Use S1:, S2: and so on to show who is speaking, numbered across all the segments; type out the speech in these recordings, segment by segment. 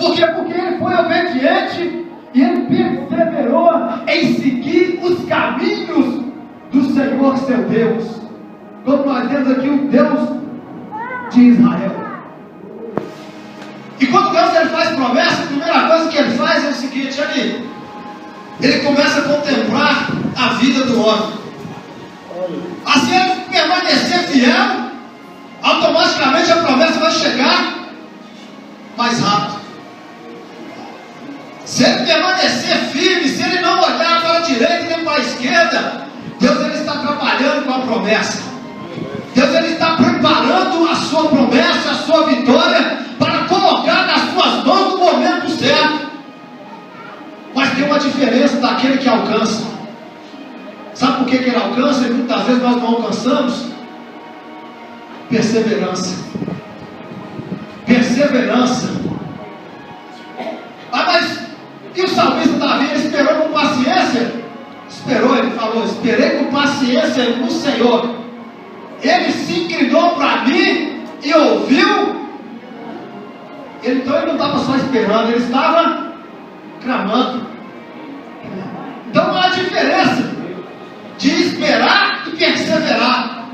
S1: Por quê? Porque ele foi obediente e ele perseverou em seguir os caminhos do Senhor seu Deus. Como nós temos aqui o Deus de Israel. E quando Deus ele faz promessa, a primeira coisa que ele faz é o seguinte: ele começa a contemplar a vida do homem. Assim ele permanecer fiel, automaticamente a promessa vai chegar mais rápido. Se ele permanecer firme, se ele não olhar para a direita nem para a esquerda, Deus ele está trabalhando com a promessa. Deus ele está preparando a sua promessa, a sua vitória, para colocar nas suas mãos no momento certo. Mas tem uma diferença daquele que alcança. Sabe por que ele alcança e muitas vezes nós não alcançamos? Perseverança. Perseverança. Mas e o salmista Davi, ele esperou com paciência? Esperou, ele falou: esperei com paciência no Senhor. Ele se inclinou para mim e ouviu. Então ele não estava só esperando, ele estava clamando. Então não há diferença de esperar e perseverar.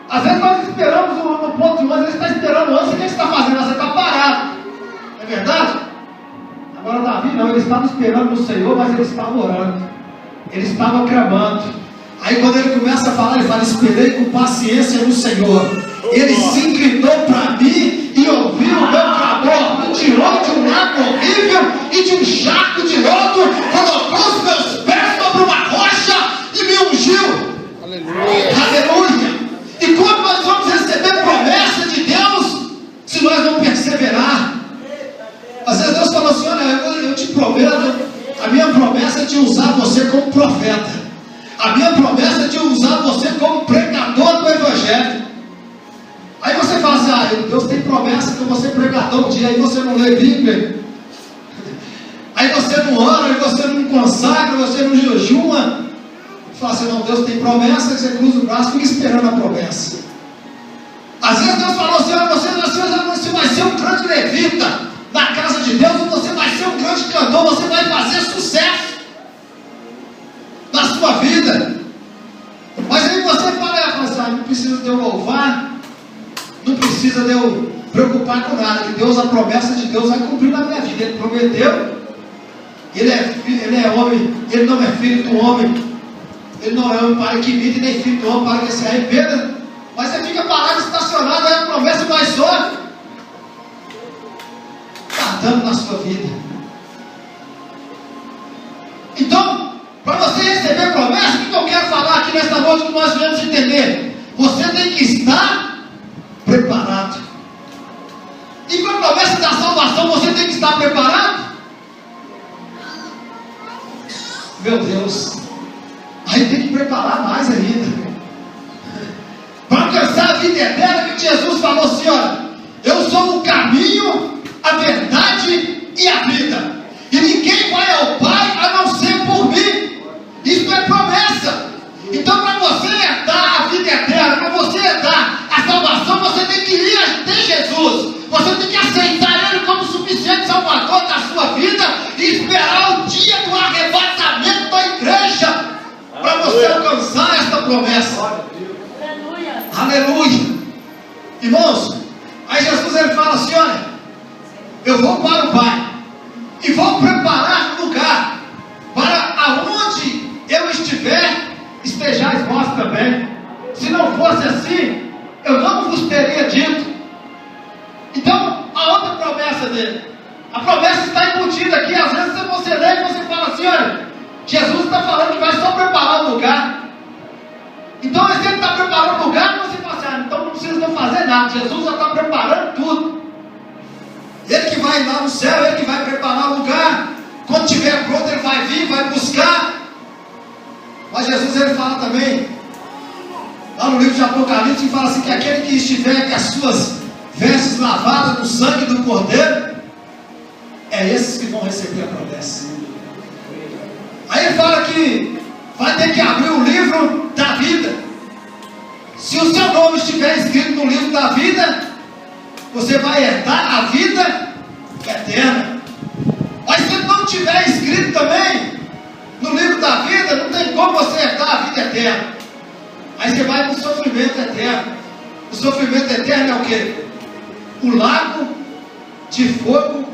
S1: Às vezes nós esperamos no ponto de ônibus, ele está esperando antes, o que ele está fazendo? Você está parado. É verdade? Agora Davi não, ele estava esperando no Senhor, mas ele estava orando. Ele estava clamando. Aí quando ele começa a falar, ele fala: esperei com paciência no Senhor. Ele se inclinou para mim e ouviu o meu clamor, me tirou de um lago horrível e de um charco de lodo, colocou os meus pés sobre uma rocha e me ungiu. Aleluia. Aleluia. E como nós vamos receber promessa de Deus se nós não perseverar? Às vezes Deus fala assim: olha, eu te prometo, a minha promessa é de usar você como profeta. A minha promessa é de usar você como pregador do Evangelho. Aí você fala assim: Deus tem promessa que eu vou ser pregador um dia. Aí você não lê Bíblia. Aí você não ora, aí você não consagra, você não jejuma. Fala assim: não, Deus tem promessa. Você cruza o braço e fica esperando a promessa. Às vezes Deus falou assim: olha, você vai ser um grande levita na casa de Deus, ou você vai ser um grande cantor, você vai fazer sucesso na sua vida. Mas aí você fala assim: não precisa de eu louvar, não precisa de eu preocupar com nada, que Deus, a promessa de Deus vai cumprir na minha vida. Ele prometeu. Ele é homem, ele não é filho do homem, ele não é homem para que imite, nem filho do homem para que se arrependa. Mas você fica parado, estacionado, aí a promessa vai só tardando na sua vida. Então, para você receber promessa, o que eu quero falar aqui nesta noite que nós viemos entender? Você tem que estar preparado. E para a promessa da salvação, você tem que estar preparado? Meu Deus, aí tem que preparar mais ainda. Para alcançar a vida eterna, que Jesus falou assim: olha, eu sou o caminho, a verdade e a vida. E ninguém vai ao Pai a não ser por mim. Isso é promessa. Então, para você herdar a vida eterna, para você herdar a salvação, você tem que ir até Jesus. Você tem que aceitar Ele como suficiente salvador da sua vida e esperar o dia do arrebatamento da igreja para você alcançar esta promessa. Aleluia. Aleluia. Irmãos, aí Jesus ele fala assim: olha, eu vou para o Pai e vou preparar lugar para aonde eu estiver, estejais vós também. Se não fosse assim, eu não vos teria dito. Então, a outra promessa dele, a promessa está embutida aqui. Às vezes você lê e você fala assim: olha, Jesus está falando que vai só preparar o lugar. Então, se ele está preparando o lugar, você fala assim: então não precisa não fazer nada, Jesus já está preparando tudo. Ele que vai lá no céu, ele que vai preparar o lugar. Quando estiver pronto, ele vai vir, vai buscar. Mas Jesus ele fala também, lá no livro de Apocalipse, ele fala assim: que aquele que estiver com as suas vestes lavadas no sangue do Cordeiro, é esses que vão receber a promessa. Aí ele fala que vai ter que abrir o livro da vida. Se o seu nome estiver escrito no livro da vida, você vai herdar a vida eterna. Mas se não tiver escrito também no livro da vida, não tem como você herdar a vida eterna. Aí você vai para o sofrimento eterno. O sofrimento eterno é o quê? O lago de fogo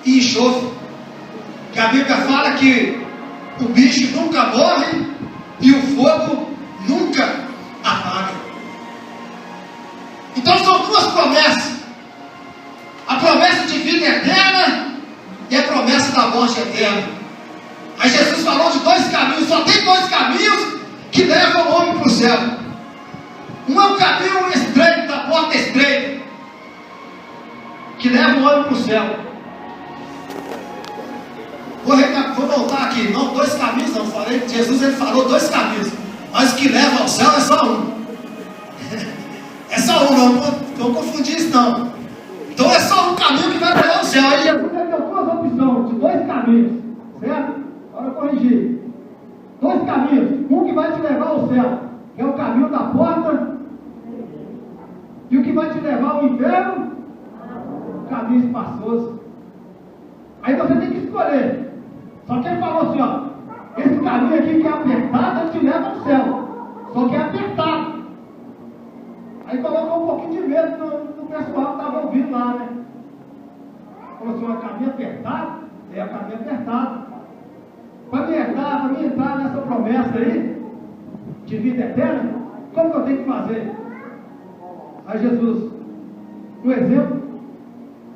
S1: e enxofre. Que a Bíblia fala que o bicho nunca morre e o fogo nunca apaga. Então são duas promessas: a promessa de vida eterna e a promessa da morte eterna. Aí Jesus falou de dois caminhos. Só tem dois caminhos que levam o homem para o céu. Um é o caminho estreito, da porta estreita, que leva o homem para o céu. Vou voltar aqui. Não, dois caminhos não. Falei que Jesus ele falou dois caminhos, mas o que leva ao céu é só um. É só um, não confundir isso não. Então é só um caminho que vai levar ao céu. Aí Jesus deu duas opções, de dois caminhos, certo? Agora eu corrigi. Dois caminhos. Um que vai te levar ao céu, que é o caminho da porta, e o que vai te levar ao inferno, o caminho espaçoso. Aí você tem que escolher. Só que ele falou assim, ó, esse caminho aqui que é apertado, ele te leva ao céu. Só que é apertado. Aí colocou um pouquinho de medo no pessoal que estava ouvindo lá, né? Falou assim, ó, caminho apertado? É o caminho apertado. Para me entrar nessa promessa aí, de vida eterna, como que eu tenho que fazer? Aí Jesus, o exemplo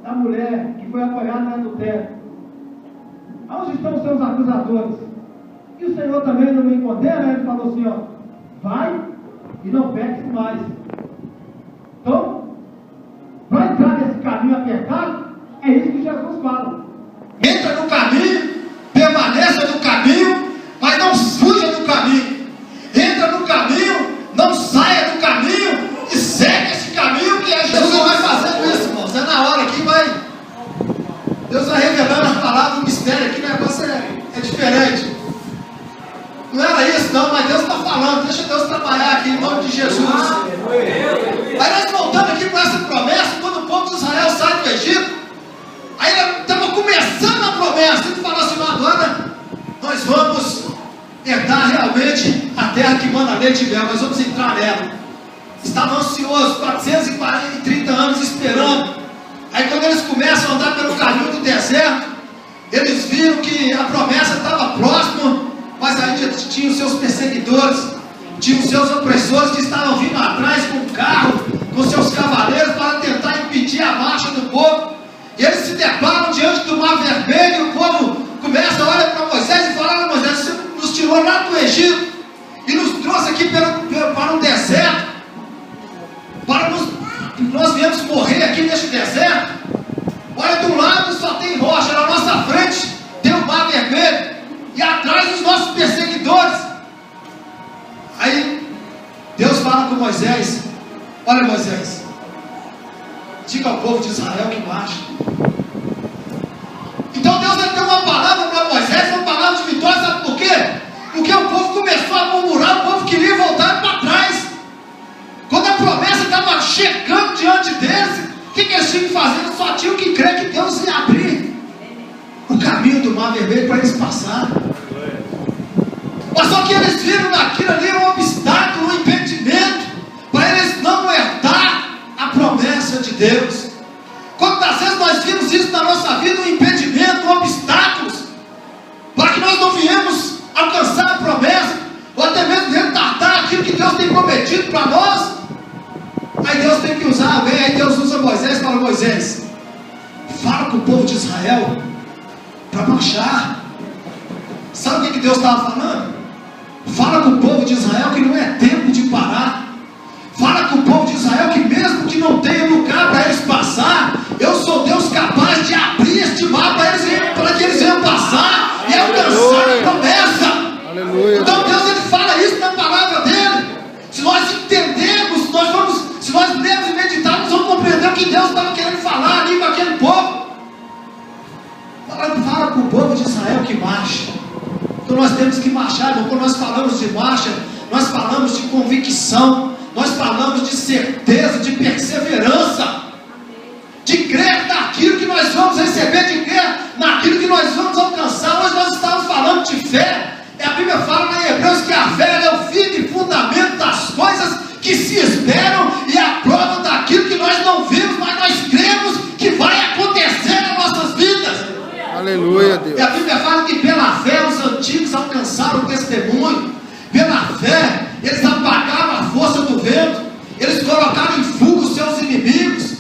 S1: da mulher que foi apanhada no adultério. Onde estão os seus acusadores? E o Senhor também não me condena? Ele falou assim, ó, vai e não peques mais. Então, para entrar nesse caminho apertado, é isso que Jesus fala. Entra no caminho, permaneça no caminho, mas não fuja do caminho. Entra no caminho, não saia do caminho e segue esse caminho que é Jesus. Vai fazendo isso, irmãos. É na hora que vai. Deus vai revelando a palavra, o mistério aqui, o negócio é diferente. Não era isso não, mas Deus está falando. Deixa Deus trabalhar aqui em nome de Jesus. Aí nós voltamos aqui para essa promessa, quando o povo de Israel sai do Egito. Aí estava começando a promessa. Ele falou assim, agora nós vamos herdar realmente a terra que manda leite e mel. Nós vamos entrar nela. Estavam ansiosos, 430 anos esperando. Aí quando eles começam a andar pelo caminho do deserto, eles viram que a promessa estava próxima, mas ainda tinha os seus perseguidores, tinha os seus opressores que estavam vindo atrás com o carro, com seus cavaleiros para tentar impedir a marcha do povo. E eles se deparam diante do Mar Vermelho, e o povo começa a olhar para Moisés e falar: Moisés, você nos tirou lá do Egito e nos trouxe aqui para um deserto, nós viemos morrer aqui neste deserto. Olha, de um lado só tem rocha, na nossa frente tem o Mar Vermelho, e atrás os nossos perseguidores. Aí Deus fala com Moisés: olha, Moisés, diga ao povo de Israel que marche. Então Deus deu uma palavra para Moisés, uma palavra de vitória. Sabe por quê? Porque o povo começou a murmurar, o povo queria voltar para trás. Quando a promessa estava chegando diante deles, o que eles tinham que fazer? Eles só tinham que crer que Deus ia abrir o caminho do Mar Vermelho para eles passarem. Mas só que eles viram naquilo ali um obstáculo, um impedimento para eles não herdar a promessa de Deus. Quantas vezes nós vimos isso na nossa vida, um impedimento, obstáculos, para que nós não viemos alcançar a promessa, ou até mesmo retardar aquilo que Deus tem prometido para nós. Aí Deus tem que usar alguém. Aí Deus usa Moisés e fala: Moisés, fala com o povo de Israel para marchar. Sabe o que Deus estava falando? Fala com o povo de Israel que não é tempo de parar. Fala com o povo de Israel que mesmo que não tenha lugar para eles passar, eu sou Deus capaz de abrir este mar para que eles venham passar e alcançar a promessa. Aleluia. Então Deus ele fala isso na palavra dele. Se nós entendermos, se nós lermos e meditarmos, vamos compreender o que Deus estava querendo falar ali com aquele povo. Fala com o povo de Israel que marche. Então nós temos que marchar. Quando nós falamos de marcha, nós falamos de convicção, nós falamos de certeza, de perseverança, de crer naquilo que nós vamos receber. naquilo que nós vamos alcançar. Hoje nós estamos falando de fé. A Bíblia fala lá em Hebreus que a fé é o firme fundamento das coisas que se esperam e a prova daquilo que nós não vimos, mas nós cremos que vai acontecer nas nossas vidas.
S2: Aleluia, Deus.
S1: E a Bíblia fala que pela fé os antigos alcançaram o testemunho. Pela fé eles apagaram a força do vento, eles colocaram em fuga os seus inimigos.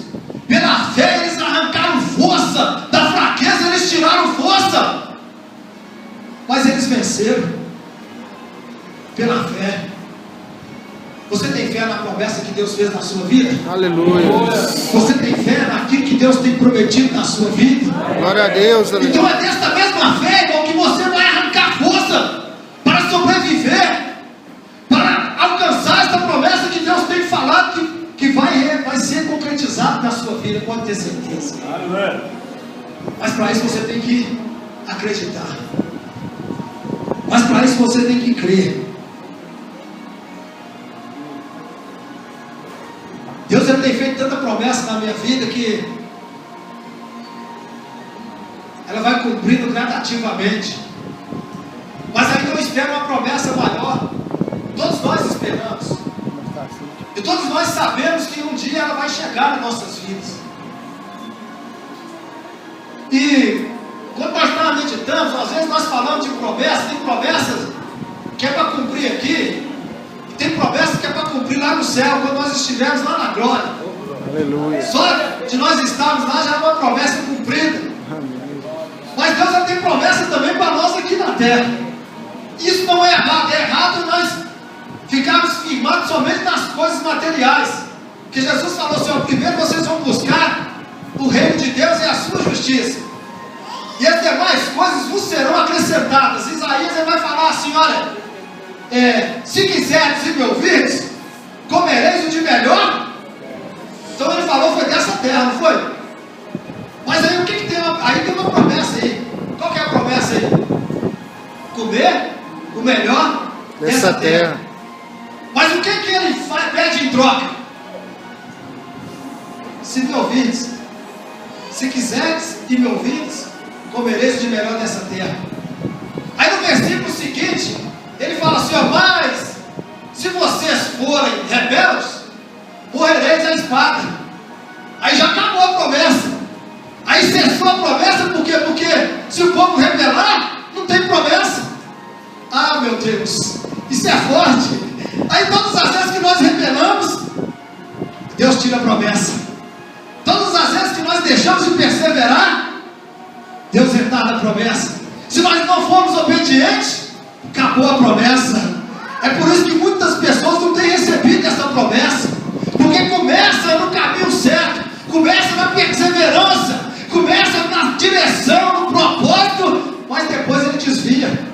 S1: Pela fé eles arrancaram força da fraqueza, eles tiraram força, mas eles venceram pela fé. Você tem fé na promessa que Deus fez na sua vida?
S2: Aleluia.
S1: Você tem fé naquilo que Deus tem prometido na sua vida?
S2: Glória a Deus. Aleluia.
S1: Então é desta mesma fé, irmão, que você vai arrancar força para sobreviver, para alcançar esta promessa que Deus tem falado que vai ser concretizado na sua vida, pode ter certeza. Mas para isso você tem que acreditar. Mas para isso você tem que crer. Deus ele tem feito tanta promessa na minha vida que ela vai cumprindo gradativamente. Mas ainda eu espero uma promessa maior. Todos nós esperamos. E todos nós sabemos que um dia ela vai chegar nas nossas vidas. E quando nós estamos meditando, às vezes nós falamos de promessas. Tem promessas que é para cumprir aqui, e tem promessas que é para cumprir lá no céu, quando nós estivermos lá na glória.
S2: Aleluia.
S1: Só de nós estarmos lá já é uma promessa cumprida. Mas Deus já tem promessa também para nós aqui na terra. Isso não é errado. É errado nós ficarmos firmados somente nas coisas materiais. Porque Jesus falou assim: primeiro vocês vão buscar o reino de Deus e a sua justiça, e as demais coisas vos serão acrescentadas. Isaías ele vai falar assim: olha, se quiserdes e me ouvirdes, comereis o de melhor. Então ele falou, foi dessa terra, não foi? Mas aí o que tem? Aí tem uma promessa aí. Qual que é a promessa aí? Comer o melhor dessa terra. Mas o que ele pede em troca? Se me ouvirdes, se quiseres e me ouvirdes, comereis de melhor dessa terra. Aí no versículo seguinte ele fala assim: mas se vocês forem rebeldes, morrereis à espada. Aí já acabou a promessa. Aí cessou a promessa. Por quê? Porque se o povo rebelar, não tem promessa. Ah, meu Deus, isso é forte. Aí todas as vezes que nós rebelamos, Deus tira a promessa. Todas as vezes que nós deixamos de perseverar, Deus retarda a promessa. Se nós não formos obedientes, acabou a promessa. É por isso que muitas pessoas não têm recebido essa promessa, porque começa no caminho certo, começa na perseverança, começa na direção, no propósito, mas depois ele desvia.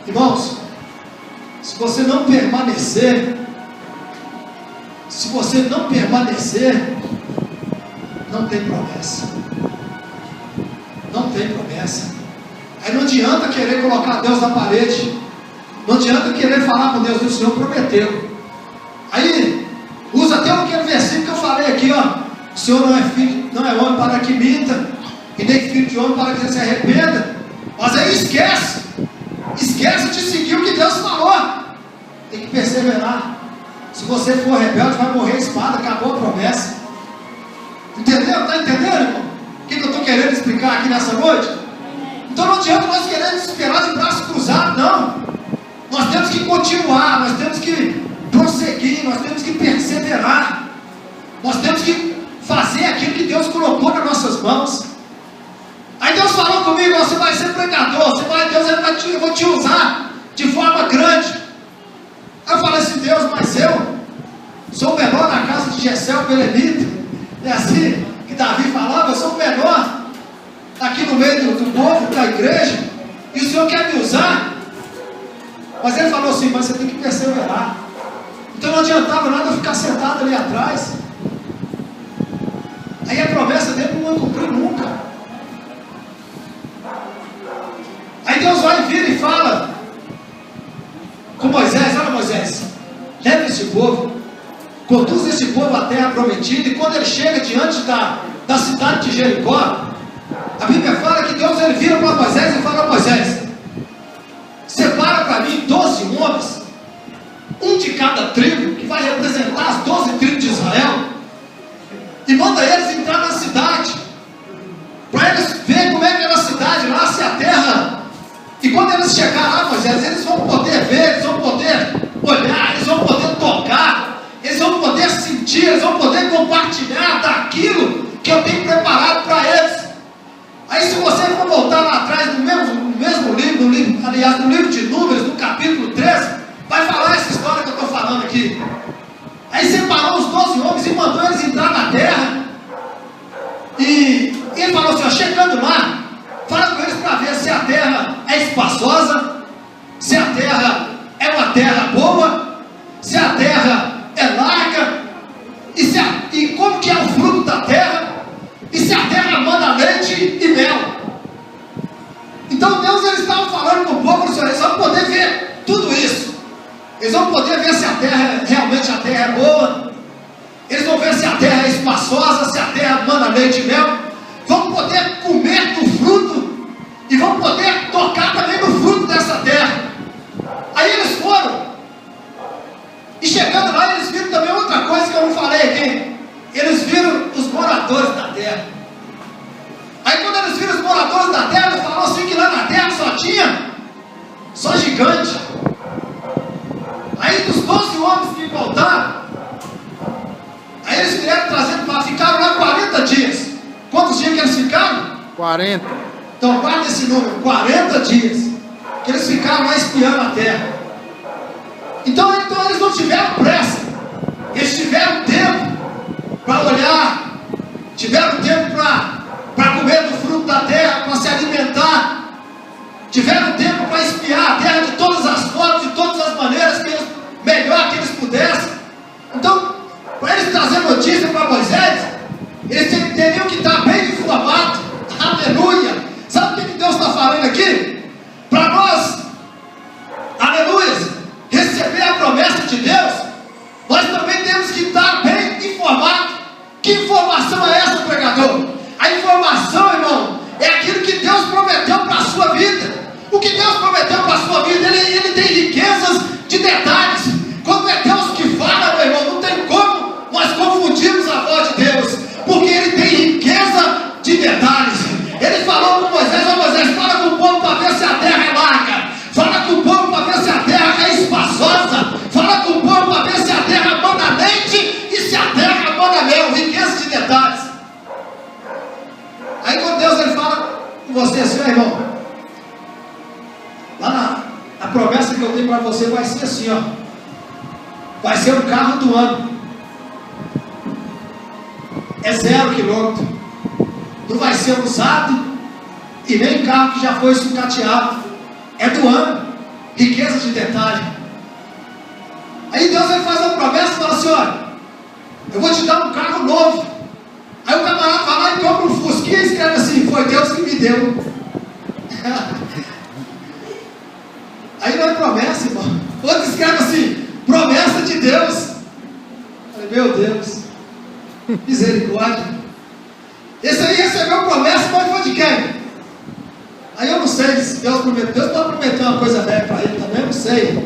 S1: Irmãos, se você não permanecer, não tem promessa. Não tem promessa. Aí não adianta querer colocar Deus na parede, não adianta querer falar com Deus: o Senhor prometeu. Aí usa até aquele versículo que eu falei aqui, ó: o Senhor não é filho, não é homem para que minta, e nem filho de homem para que ele se arrependa. Mas aí esquece de seguir o que Deus falou. Tem que perseverar. Se você for rebelde, vai morrer a espada. Acabou a promessa. Entendeu? Está entendendo, irmão? O que eu estou querendo explicar aqui nessa noite? Então não adianta nós queremos esperar de braços cruzados, não. Nós temos que continuar, nós temos que prosseguir, nós temos que perseverar, nós temos que fazer aquilo que Deus colocou nas nossas mãos. Aí Deus falou comigo: você vai ser pregador, eu vou te usar de forma grande. Aí eu falei assim: Deus, mas eu sou o menor na casa de Jessé, o belemita. É assim que Davi falava: eu sou o menor aqui no meio do povo, da igreja, e o Senhor quer me usar. Mas ele falou assim: mas você tem que perseverar. Então não adiantava nada eu ficar sentado ali atrás. Aí a promessa dele não vai cumprir nunca. Aí Deus vai vir e fala com Moisés: olha, Moisés, leve esse povo, conduza esse povo à terra prometida. E quando ele chega diante da cidade de Jericó, A Bíblia fala que Deus ele vira para Moisés e fala: Moisés, separa para mim 12 homens, um de cada tribo, que vai representar as 12 tribos de Israel, e manda eles entrar na cidade, para eles verem como é que era a cidade lá, se a terra. E quando eles chegarem lá, Moisés, eles vão poder ver, eles vão poder olhar, eles vão poder tocar, eles vão poder sentir, eles vão poder compartilhar daquilo que eu tenho preparado para eles. Aí, se você for voltar lá atrás, no mesmo livro, aliás, no livro de Números, no capítulo 13, vai falar essa história que eu estou falando aqui. Aí separou os 12 homens e mandou eles entrar na terra. E ele falou assim: ó, chegando lá, fala com eles para ver se a terra é espaçosa, se a terra é uma terra boa, se a terra é larga, e como que é o fruto da terra, e se a terra manda leite e mel. Então Deus ele estava falando com o povo: eles vão poder ver tudo isso. Eles vão poder ver se a terra, realmente a terra é boa. Eles vão ver se a terra é espaçosa, se a terra manda leite e mel. Vão poder comer do fruto e vão poder tocar também no fruto dessa terra. Aí eles foram, e chegando lá eles viram também outra coisa que eu não falei aqui. Eles viram os moradores da terra. Aí quando eles viram os moradores da terra, eles falaram assim que lá na terra só gigante. Aí dos 12 homens que voltaram, aí eles vieram trazendo para ficaram lá 40 dias. Quantos dias que eles ficaram?
S2: 40.
S1: Então guarda esse número, 40 dias que eles ficaram lá espiando a terra. Então eles não tiveram pressa, eles tiveram tempo para olhar, tiveram tempo para comer do fruto da terra, para se alimentar, tiveram tempo para espiar a terra de todas as formas, de todas as maneiras melhor que eles pudessem. Então, para eles trazer notícia para Moisés, eles teriam que estar bem informados. Aleluia! Sabe o que Deus está falando aqui? Para nós, aleluia, receber a promessa de Deus, nós também temos que estar bem informados. Que informação é essa, pregador? A informação, irmão, é aquilo que Deus prometeu para a sua vida. O que Deus prometeu para a sua vida, ele tem riquezas de detalhes. Quando é Deus que fala, meu irmão, não tem como nós confundirmos a voz de Deus, porque ele tem riqueza de detalhes. Ele falou com Moisés: ó Moisés, fala com o povo para ver se a terra é larga, fala com o povo para ver se a terra é espaçosa, fala com o povo para ver se a terra manda leite e se a terra manda mel. Riqueza de detalhes. Aí quando Deus ele fala com você assim: ó irmão, lá a promessa que eu tenho para você vai ser assim, ó, vai ser o carro do ano, é 0 quilômetro, não vai ser usado e nem carro que já foi sucateado, é do ano. Riqueza de detalhe. Aí Deus ele faz uma promessa e fala assim: olha, eu vou te dar um carro novo. Aí o camarada vai lá e compra um Fusquinha e escreve assim: foi Deus que me deu. Aí não é promessa, irmão. Outro escreve assim: promessa de Deus. Falei: meu Deus, misericórdia. Esse aí recebeu promessa, mas foi de quem? Aí eu não sei se Deus prometeu. Deus pode prometer uma coisa velha para ele também, eu não sei.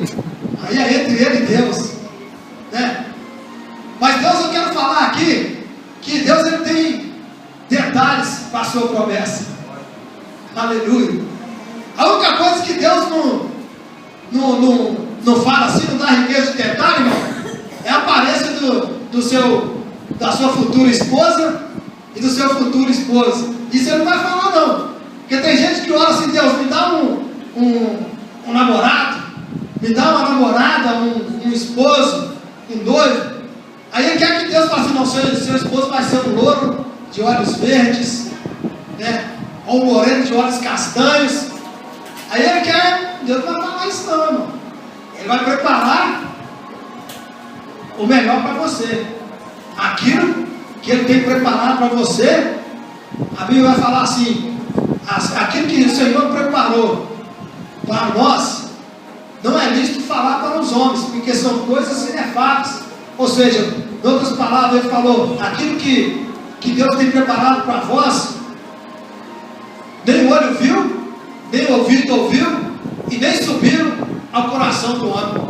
S1: Aí é entre ele e Deus, né? Mas Deus, eu quero falar aqui que Deus ele tem detalhes para a sua promessa. Aleluia. A única coisa que Deus não fala assim, não dá riqueza de detalhe, irmão, é a aparência da sua futura esposa e do seu futuro esposo. Isso ele não vai falar não, porque tem gente que ora assim: Deus, me dá um namorado, me dá uma namorada, um esposo, um noivo. Aí ele quer que Deus fale assim: não, seu esposo vai ser um louro de olhos verdes, né? Ou um moreno de olhos castanhos. Aí ele quer, Deus não vai falar isso não, irmão. Ele vai preparar o melhor para você. Aquilo que ele tem preparado para você, a Bíblia vai falar assim: aquilo que o Senhor preparou para nós, não é lícito falar para os homens, porque são coisas inefáveis. Ou seja, em outras palavras, ele falou: aquilo que Deus tem preparado para vós, ouviu e nem subiram ao coração do homem.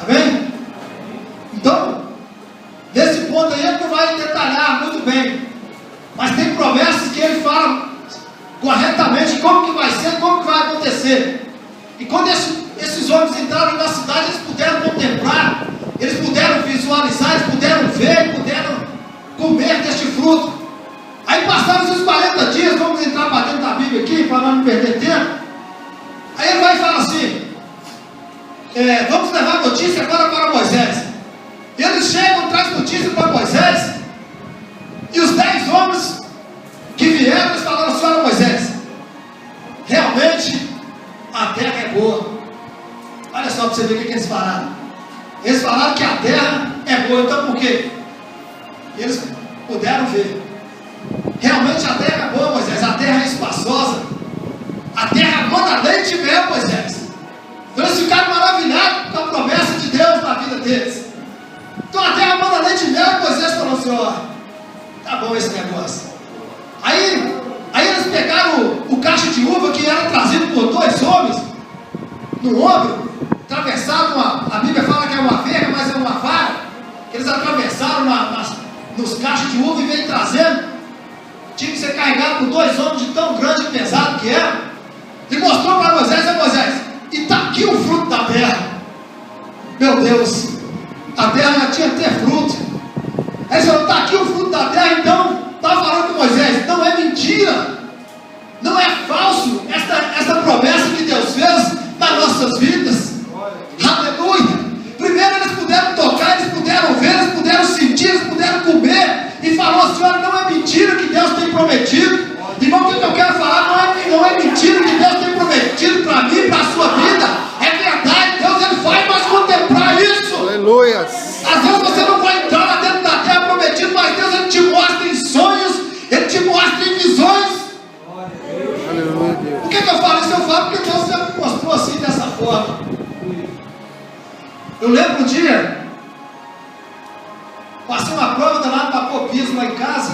S1: Amém? Então, nesse ponto aí ele não vai detalhar muito bem, mas tem promessas que ele fala corretamente como que vai ser, como que vai acontecer. E quando esses homens entraram na cidade, eles puderam contemplar, eles puderam visualizar, eles puderam ver, puderam comer deste fruto. Aí passaram os 40 dias, vamos entrar para dentro da Bíblia aqui, para não perder tempo. Aí ele vai falar assim, vamos levar notícia agora para Moisés. E eles chegam, trazem notícia para Moisés, e os 10 homens que vieram, eles falaram assim: olha, Moisés, realmente a terra é boa. Olha só para você ver o que eles falaram. Eles falaram que a terra é boa. Então por quê? E eles puderam ver. Realmente a terra é boa, Moisés. A terra é espaçosa. A terra manda leite e mel, Moisés. Então eles ficaram maravilhados com a promessa de Deus na vida deles. Então a terra manda leite e mel. E Moisés falou assim: ó, tá bom esse negócio. Aí eles pegaram o cacho de uva que era trazido por 2 homens no ombro, atravessaram a Bíblia fala que é uma verga, mas é uma vara. Eles atravessaram nos cachos de uva e veio trazendo. Tinha que ser carregado por 2 homens de tão grande e pesado que era. E mostrou para Moisés: Moisés, e está aqui o fruto da terra. Meu Deus, a terra já tinha até fruto. Aí ele falou: está aqui o fruto da terra. Então estava falando com Moisés, não é mentira, não é falso esta promessa que Deus fez nas nossas vidas. Aleluia. Primeiro eles puderam tocar, eles puderam ver, eles puderam sentir, eles puderam comer, e falou assim: olha, não é mentira que Deus tem prometido. Irmão, o que eu quero falar? Não é mentira que Deus tem prometido para mim, para a sua vida. É verdade, Deus ele vai mais contemplar isso.
S2: Aleluia.
S1: Às vezes você não vai entrar lá dentro da terra prometida, mas Deus ele te mostra em sonhos, ele te mostra em visões.
S2: Aleluia, Deus.
S1: Por que eu falo isso? Eu falo porque Deus sempre me mostrou assim, dessa forma. Eu lembro um dia, passei uma prova danada para pôr piso lá em casa.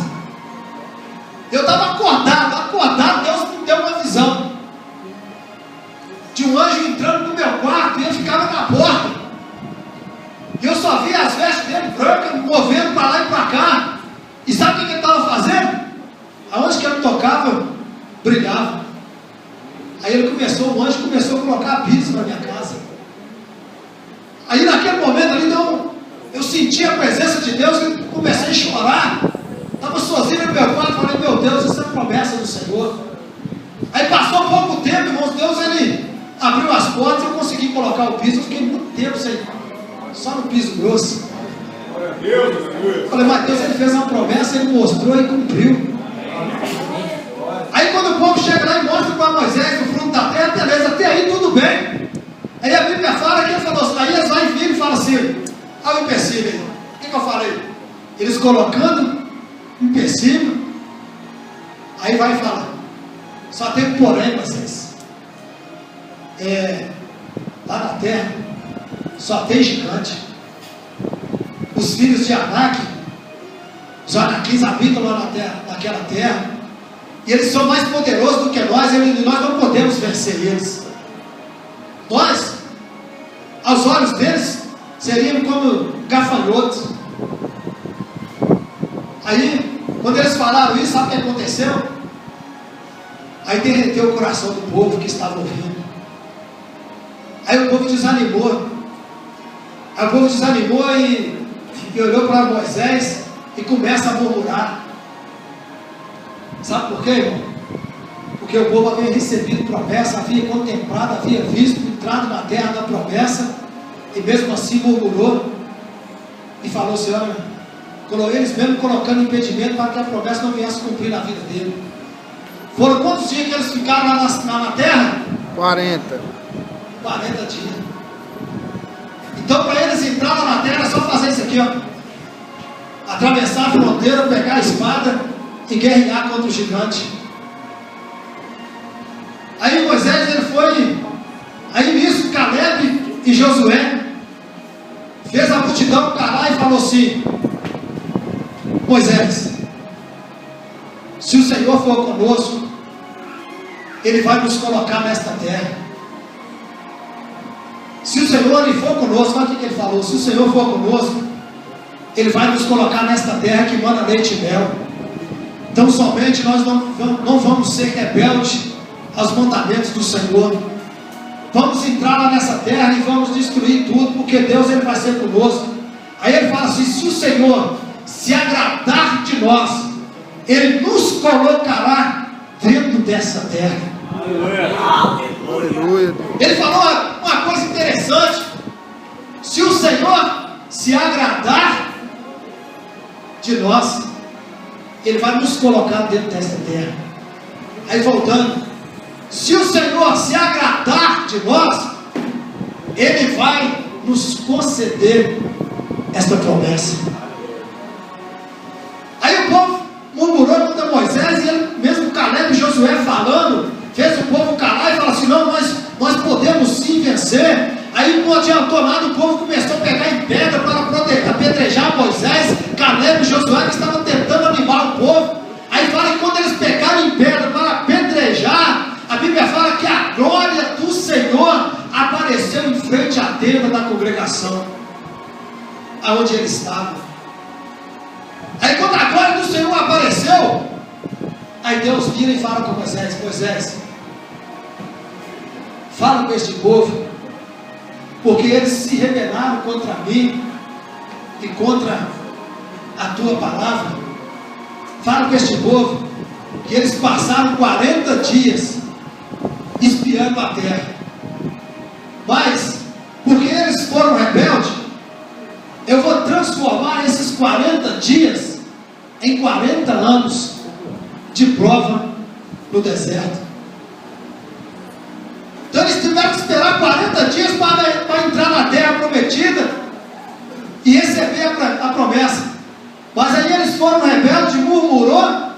S1: Eu estava acordado, Deus me deu uma visão de um anjo entrando no meu quarto e ele ficava na porta. E eu só via as vestes dele brancas, movendo para lá e para cá. E sabe o que ele estava fazendo? Aonde que ele tocava, brilhava. Aí o anjo começou a colocar piso na minha casa. Aí naquele momento ali, eu senti a presença de Deus e comecei a chorar. Estava sozinho no meu quarto, falei: meu Deus, isso é promessa do Senhor. Aí passou pouco tempo, irmãos, Deus ele abriu as portas e eu consegui colocar o piso. Eu fiquei muito tempo só no piso grosso. Falei: mas Deus ele fez uma promessa, ele mostrou e cumpriu. Aí quando o povo chega lá e mostra para Moisés o fruto da terra, beleza, até aí tudo bem. Aí a Bíblia fala que ele falou assim, aí eles vão vir e falam assim: olha o empecilho aí. O que eu falei? Eles colocando empecilho. Aí vai falar: só tem porém, vocês. Lá na terra só tem gigante. Os filhos de Anak, os Anaquins habitam lá na terra, naquela terra. E eles são mais poderosos do que nós. E nós não podemos vencer eles. Nós, aos olhos deles, seríamos como gafanhotos. Aí, quando eles falaram isso, sabe o que aconteceu? Aí derreteu o coração do povo que estava ouvindo. Aí o povo desanimou. Aí o povo desanimou e olhou para Moisés e começa a murmurar. Sabe por quê, irmão? Porque o povo havia recebido promessa, havia contemplado, havia visto, entrado na terra da promessa, e mesmo assim murmurou e falou assim: olha, eles mesmo colocando impedimento para que a promessa não viesse cumprir na vida dele. Foram quantos dias que eles ficaram lá na terra? 40 dias. Então, para eles entrarem na terra, é só fazer isso aqui, ó: atravessar a fronteira, pegar a espada e guerrear contra o gigante. Aí Moisés ele foi. Aí nisso Caleb e Josué fez a multidão calar e falou assim: Moisés, se o Senhor for conosco, Ele vai nos colocar nesta terra. Se o Senhor ele for conosco, olha o que ele falou: se o Senhor for conosco, Ele vai nos colocar nesta terra que manda leite e mel. Então somente nós não vamos ser rebeldes aos mandamentos do Senhor. Vamos entrar lá nessa terra e vamos destruir tudo, porque Deus ele vai ser conosco. Aí ele fala assim: se o Senhor se agradar de nós, Ele nos colocará dentro dessa terra.
S2: Aleluia.
S1: Ele falou uma coisa interessante: se o Senhor se agradar de nós, Ele vai nos colocar dentro dessa terra. Aí voltando: se o Senhor se agradar de nós, Ele vai nos conceder esta promessa. Aí o povo murmurou contra Moisés, e ele, mesmo Caleb e Josué falando, fez o povo calar e falar assim: não, nós podemos sim vencer. Aí não adiantou nada, o povo começou a pegar em pedra para apedrejar Moisés, Caleb e Josué, que estavam tentando animar o povo. Aí fala que quando eles pegaram em pedra para apedrejar, a Bíblia fala que a glória do Senhor apareceu em frente à tenda da congregação, aonde ele estava. Aí quando a glória do Senhor apareceu, aí Deus vira e fala com Moisés: Moisés, fala com este povo, porque eles se rebelaram contra mim e contra a tua palavra. Fala com este povo que eles passaram 40 dias espiando a terra, mas porque eles foram rebeldes, eu vou transformar esses 40 dias em 40 anos de prova no deserto. Então eles tiveram que esperar 40 dias para entrar na terra prometida e receber a promessa. Mas aí eles foram rebeldes, murmurou.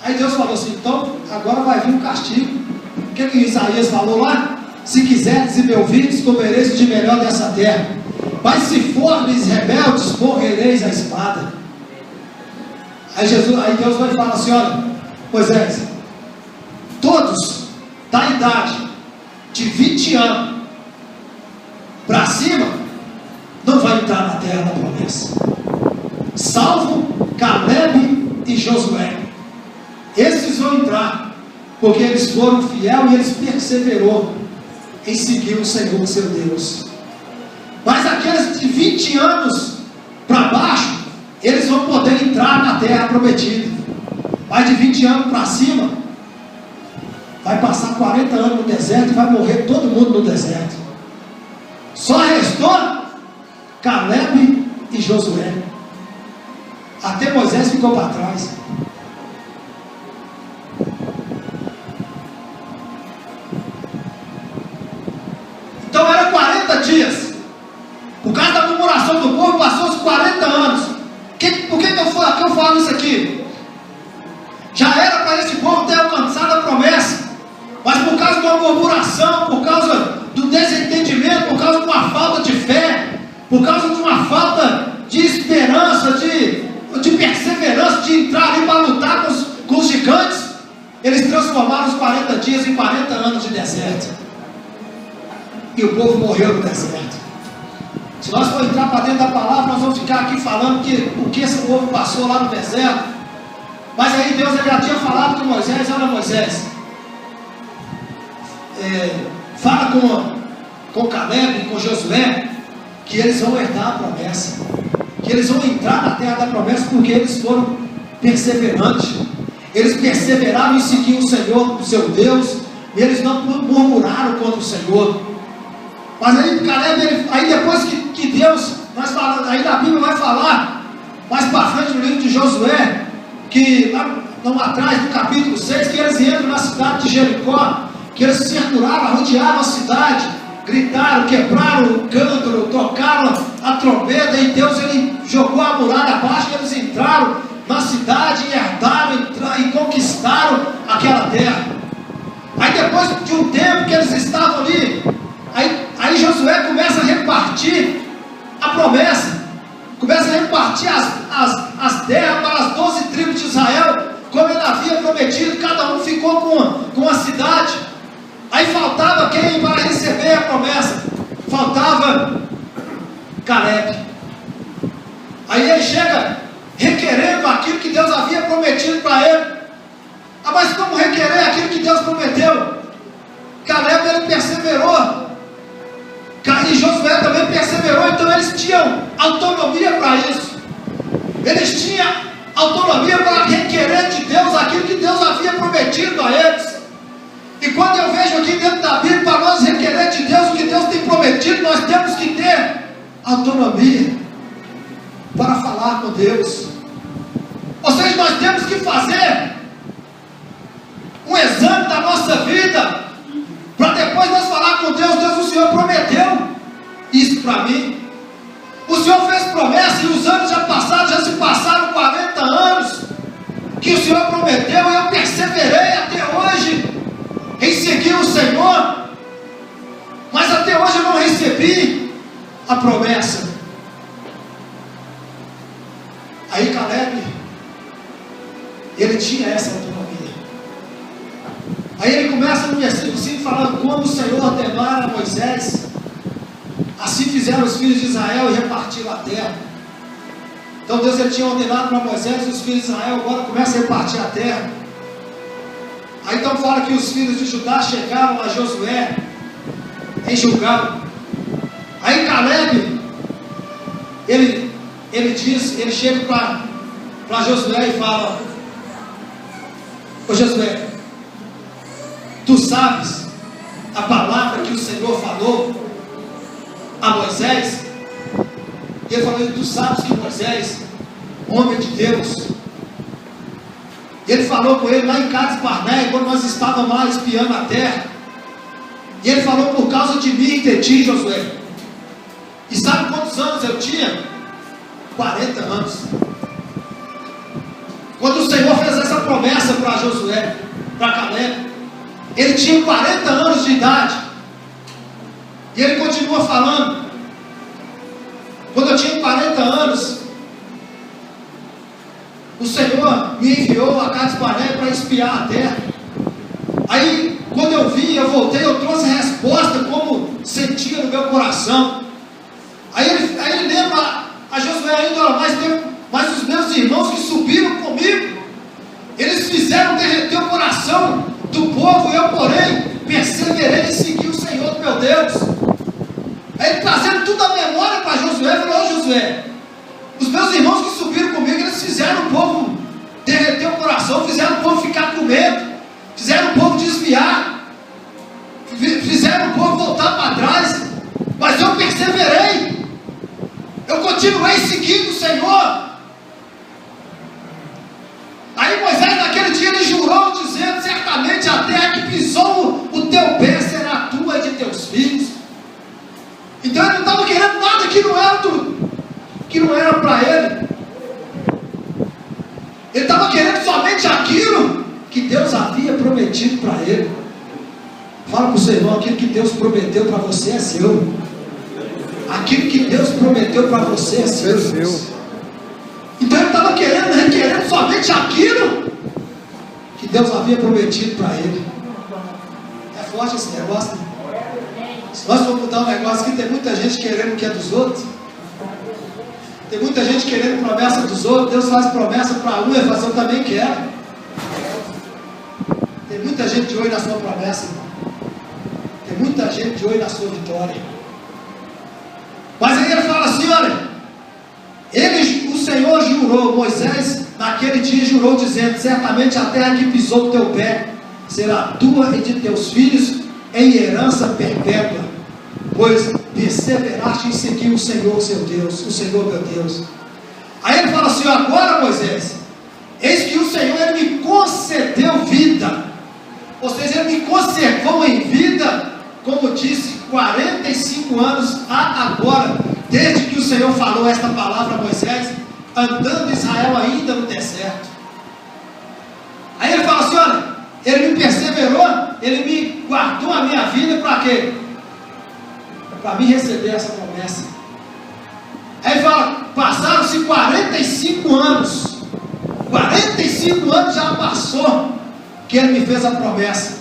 S1: Aí Deus falou assim: então agora vai vir um castigo. O que Isaías falou lá? Se quiseres e me ouvirdes, comereis de melhor dessa terra. Mas se fordes rebeldes, morrereis à espada. Aí Deus vai falar assim: olha, Moisés, todos da idade de 20 anos para cima não vai entrar na terra da promessa, salvo Caleb e Josué. Esses vão entrar, porque eles foram fiéis e eles perseverou em seguir o Senhor seu Deus. Mas aqueles de 20 anos para baixo, eles vão poder entrar na terra prometida. Mas de 20 anos para cima, vai passar 40 anos no deserto e vai morrer todo mundo no deserto. Só restou Caleb e Josué. Até Moisés ficou para trás. Então eram 40 dias. Por causa da murmuração do povo, passou os 40 anos. Por que eu falo isso aqui? Já era para esse povo ter alcançado a promessa, mas por causa de uma murmuração, por causa do desentendimento, por causa de uma falta de fé, por causa de uma falta de esperança, de perseverança, de entrar ali para lutar com os gigantes, eles transformaram os 40 dias em 40 anos de deserto. E o povo morreu no deserto. Se nós for entrar para dentro da palavra, nós vamos ficar aqui falando o que esse povo passou lá no deserto. Mas aí Deus já tinha falado com Moisés: olha, Moisés, fala com Caleb e com Josué, que eles vão herdar a promessa, que eles vão entrar na terra da promessa, porque eles foram perseverantes. Eles perseveraram em seguir o Senhor, o seu Deus, e eles não murmuraram contra o Senhor. Mas aí Caleb, aí depois que Deus, aí a Bíblia vai falar mais para frente no livro de Josué, que lá atrás, no capítulo 6, que eles entram na cidade de Jericó, que eles circularam, rodearam a cidade, gritaram, quebraram o cântaro, tocaram a trombeta, e Deus ele jogou a muralha abaixo, e eles entraram na cidade e herdaram e conquistaram aquela terra. Aí depois de um tempo que eles estavam ali, aí Josué começa a repartir a promessa, começa a repartir as terras para as 12 tribos de Israel, como ele havia prometido prometido, cada um ficou com uma cidade. Aí faltava quem para receber a promessa? Faltava Caleb. Aí ele chega requerendo aquilo que Deus havia prometido para ele. Ah, mas como requerer aquilo que Deus prometeu? Caleb, ele perseverou. E Josué também perseverou. Então eles tinham autonomia para isso. Eles tinham autonomia para requerer de Deus aquilo que Deus havia prometido a eles. E quando eu vejo aqui dentro da Bíblia, para nós requerer de Deus o que Deus tem prometido, nós temos que ter autonomia para falar com Deus. Ou seja, nós temos que fazer um exame da nossa vida, para depois nós falar com Deus. Deus, o Senhor prometeu isso para mim. O Senhor fez promessa e os anos já passaram, já se passaram 40 anos que o Senhor prometeu, e eu perseverei até hoje em seguir o Senhor, mas até hoje eu não recebi a promessa. Aí Caleb, ele tinha essa autonomia. Aí ele começa no versículo 5 falando: como o Senhor ordenara a Moisés, assim fizeram os filhos de Israel e repartiram a terra. Então Deus, ele tinha ordenado para Moisés, e os filhos de Israel agora começam a repartir a terra. Aí então fala que os filhos de Judá chegaram a Josué em Gilgal. Aí Caleb, ele chega para Josué e fala: ô Josué, tu sabes a palavra que o Senhor falou a Moisés? E ele falou: tu sabes que Moisés, homem de Deus, ele falou com ele lá em Cades Barnea, quando nós estávamos lá espiando a terra. E ele falou: por causa de mim e de ti, Josué. E sabe quantos anos eu tinha? 40 anos. Quando o Senhor fez essa promessa para Josué, para Caleb, ele tinha 40 anos de idade. E ele continua falando: quando eu tinha 40 anos, o Senhor me enviou a Cades Barnea para espiar a terra. Aí, quando eu vim, eu voltei, eu trouxe a resposta como sentia no meu coração. Aí ele lembra a Josué ainda: mas os meus irmãos que subiram comigo, eles fizeram derreter o coração do povo, eu porém perseverei em seguir o Senhor meu Deus. Aí ele trazendo tudo à memória para Josué, falou: ô Josué, os meus irmãos que subiram comigo, eles fizeram o povo derreter o coração, fizeram o povo ficar com medo, fizeram o povo desviar, fizeram o povo voltar para trás, mas eu perseverei, eu continuei seguindo o Senhor. Aí Moisés naquele dia ele jurou, dizendo: certamente a terra que pisou o teu pé será tua e de teus filhos. Então ele não estava querendo nada que não era para ele. Ele estava querendo somente aquilo que Deus havia prometido para ele. Fala para o seu irmão: aquilo que Deus prometeu para você é seu. Aquilo que Deus prometeu para você é seu. Então ele estava requerendo somente aquilo que Deus havia prometido para ele. É forte esse negócio, né? Se nós formos mudar um negócio aqui, tem muita gente querendo o que é dos outros. Tem muita gente querendo promessa dos outros. Deus faz promessa para um, ele faz: eu também quero. Tem muita gente de olho na sua promessa, irmão. Tem muita gente de olho na sua vitória. Mas aí ele fala assim: olha, o Senhor jurou, Moisés naquele dia jurou, dizendo: certamente a terra que pisou o teu pé será tua e de teus filhos em herança perpétua, pois perseveraste em seguir o Senhor seu Deus, o Senhor meu Deus. Aí ele fala assim: agora Moisés, eis que o Senhor, ele me concedeu vida, ou seja, ele me conservou em vida, como disse, 45 anos agora, desde que o Senhor falou esta palavra a Moisés, andando Israel ainda no deserto. Aí ele fala assim: olha, ele me perseverou, ele me guardou a minha vida para quê? Para mim receber essa promessa. Aí ele fala: passaram-se 45 anos. 45 anos já passou. que ele me fez a promessa.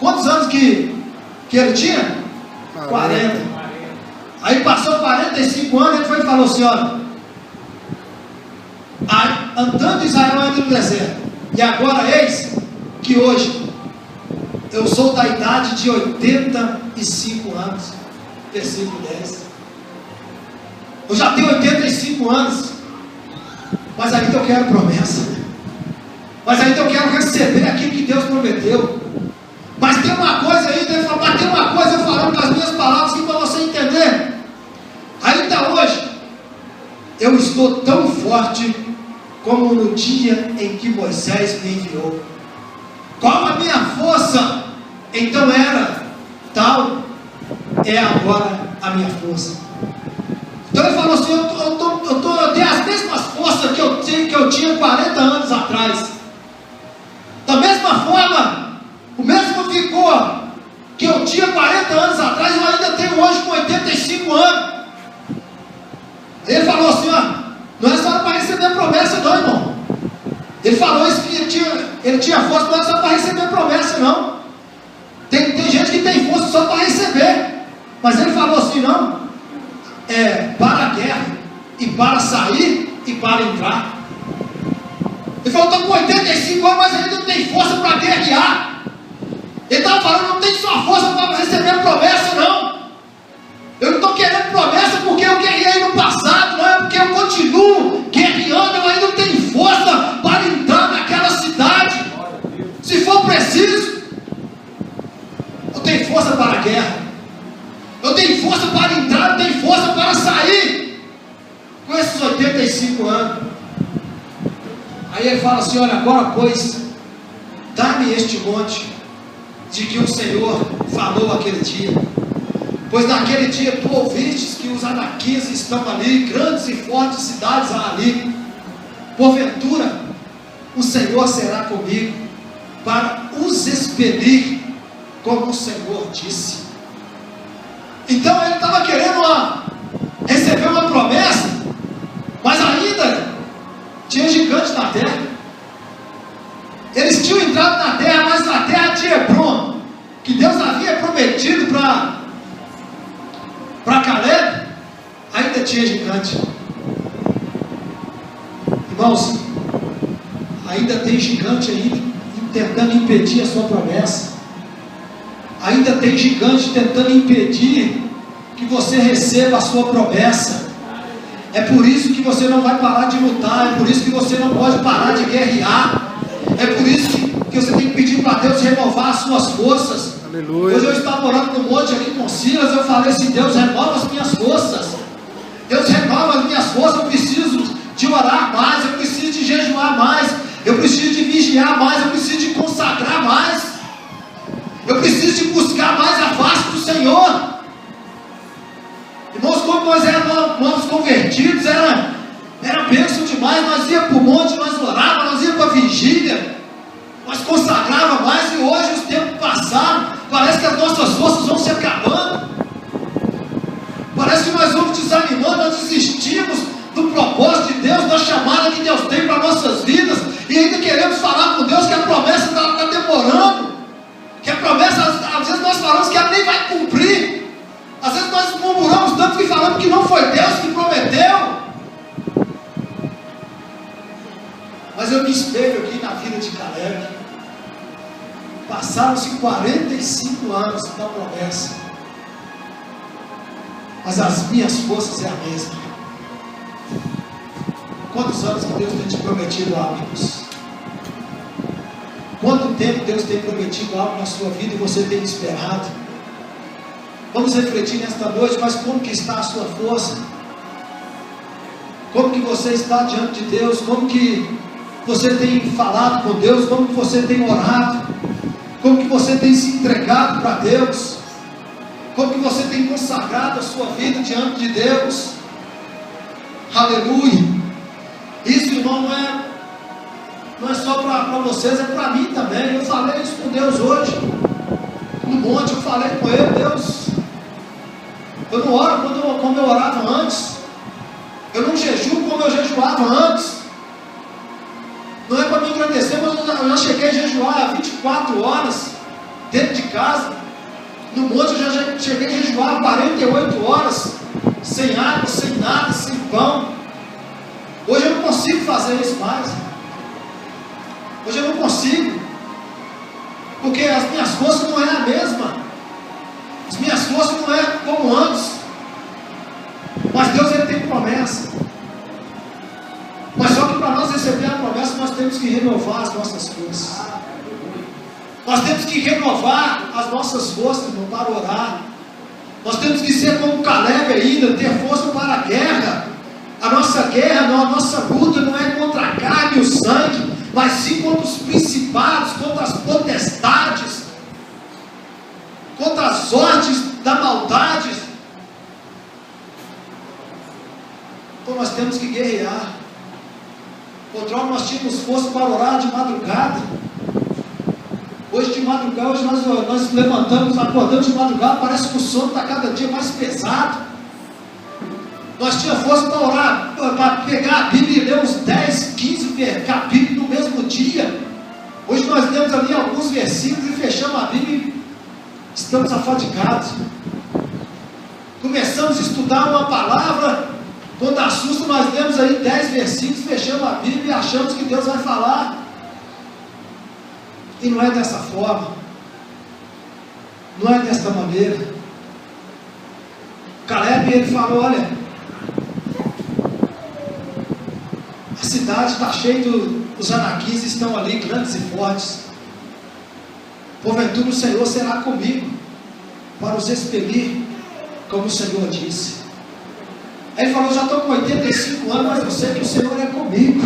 S1: Quantos anos que ele tinha? 40. Aí passou 45 anos, ele foi e falou assim: olha, andando Israel ainda no deserto, e agora eis que hoje eu sou da idade de 85 anos. Versículo 10. Eu já tenho 85 anos, mas ainda eu quero promessa, mas ainda eu quero receber aquilo que Deus prometeu. Mas tem uma coisa aí, ele falou, mas tem uma coisa, eu falando com as minhas palavras aqui para você entender. Ainda hoje eu estou tão forte como no dia em que Moisés me enviou. Qual a minha força então era, tal é agora a minha força. Então ele falou assim: eu tenho as mesmas forças que eu tinha 40 anos atrás. Da mesma forma, o mesmo vigor que eu tinha 40 anos atrás, eu ainda tenho hoje com 85 anos. Ele falou assim: ó, não é só para receber promessa não, irmão. Ele falou isso, que ele tinha força, não é só para receber promessa não. Tem gente que tem força só para receber. Mas ele falou assim: não, para a guerra, e para sair, e para entrar. Ele falou: estou com 85 anos, mas ainda não tem força para guerrear. Ele estava falando: não tem só força para receber promessa não. Eu não estou querendo promessa porque eu guerreei no passado, não é porque eu continuo guerreando, eu ainda não tenho força para entrar naquela cidade. Se for preciso, eu tenho força para a guerra, eu tenho força para entrar, eu tenho força para sair. Com esses 85 anos. Aí ele fala assim: olha, agora pois, dá-me este monte de que o Senhor falou aquele dia. Pois naquele dia tu ouvistes que os anaquias estão ali, grandes e fortes cidades há ali. Porventura o Senhor será comigo para os expelir, como o Senhor disse. Então ele estava querendo receber uma promessa, mas ainda tinha gigante na terra. Eles tinham entrado na terra, mas na terra de Hebron, que Deus havia prometido para Caleb, ainda tinha gigante. Irmãos, ainda tem gigante aí tentando impedir a sua promessa. Ainda tem gigante tentando impedir que você receba a sua promessa. É por isso que você não vai parar de lutar. É por isso que você não pode parar de guerrear. É por isso que você tem que pedir para Deus renovar as suas forças. Aleluia. Hoje eu estava orando no monte aqui com Silas. Eu falei assim: Deus, renova as minhas forças. Deus, renova as minhas forças. Eu preciso de orar mais. Eu preciso de jejuar mais. Eu preciso de vigiar mais. Eu preciso de consagrar mais. Eu preciso de buscar mais a face do Senhor. Irmãos, quando nós éramos novos convertidos, era bênção demais. Nós íamos para o monte, nós orávamos, nós íamos para a vigília, nós consagrávamos mais. E hoje os tempos passaram, parece que as nossas forças vão se acabando. Parece que nós vamos desanimando, nós desistimos do propósito de Deus, da chamada que Deus tem para nossas vidas, e ainda queremos falar com Deus que a promessa está demorando, que a promessa, às vezes nós falamos que ela nem vai cumprir. Às vezes nós murmuramos tanto que falamos que não foi Deus que prometeu. Mas eu me espelho aqui na vida de Caleb. Passaram-se 45 anos da promessa, mas as minhas forças é a mesma. Quantos anos que Deus tem te prometido algo, irmãos? Quanto tempo Deus tem prometido algo na sua vida e você tem esperado? Vamos refletir nesta noite, mas como que está a sua força? Como que você está diante de Deus? Como que você tem falado com Deus? Como que você tem orado? Como que você tem se entregado para Deus? Como que você tem consagrado a sua vida diante de Deus? Aleluia! Isso, irmão, não é só para vocês, é para mim também. Eu falei isso com Deus hoje no monte. Eu falei com Ele: Deus, eu não oro como eu orava antes, eu não jejuo como eu jejuava antes. Não é para me engrandecer, mas já cheguei a jejuar 24 horas dentro de casa. No monte eu já cheguei a jejuar 48 horas, sem água, sem nada, sem pão. Hoje eu não consigo fazer isso mais. Hoje eu não consigo, porque as minhas forças não é a mesma. As minhas forças não é como antes. Mas Deus, Ele tem promessa. Mas só que para nós receber a promessa, nós temos que renovar as nossas forças. Nós temos que renovar as nossas forças, irmão, para orar. Nós temos que ser como Caleb ainda, ter força para a guerra. A nossa guerra, a nossa luta não é contra a carne e o sangue, mas sim contra os principados, contra as potestades, contra as ordens da maldade. Então nós temos que guerrear. Outrora nós tínhamos força para orar de madrugada. Hoje de madrugada, hoje nós levantamos, acordamos de madrugada, parece que o sono está cada dia mais pesado. Nós tínhamos força para orar, para pegar a Bíblia e ler uns 10, 15 capítulos no mesmo dia. Hoje nós lemos ali alguns versículos e fechamos a Bíblia e estamos afadigados. Começamos a estudar uma palavra, quando assusta nós lemos aí 10 versículos, fechamos a Bíblia e achamos que Deus vai falar. E não é dessa forma, não é desta maneira. Caleb, ele falou: olha, a cidade está cheia, os anaquins estão ali, grandes e fortes. Porventura o Senhor será comigo, para os expelir, como o Senhor disse. Aí ele falou: já estou com 85 anos, mas eu sei que o Senhor é comigo.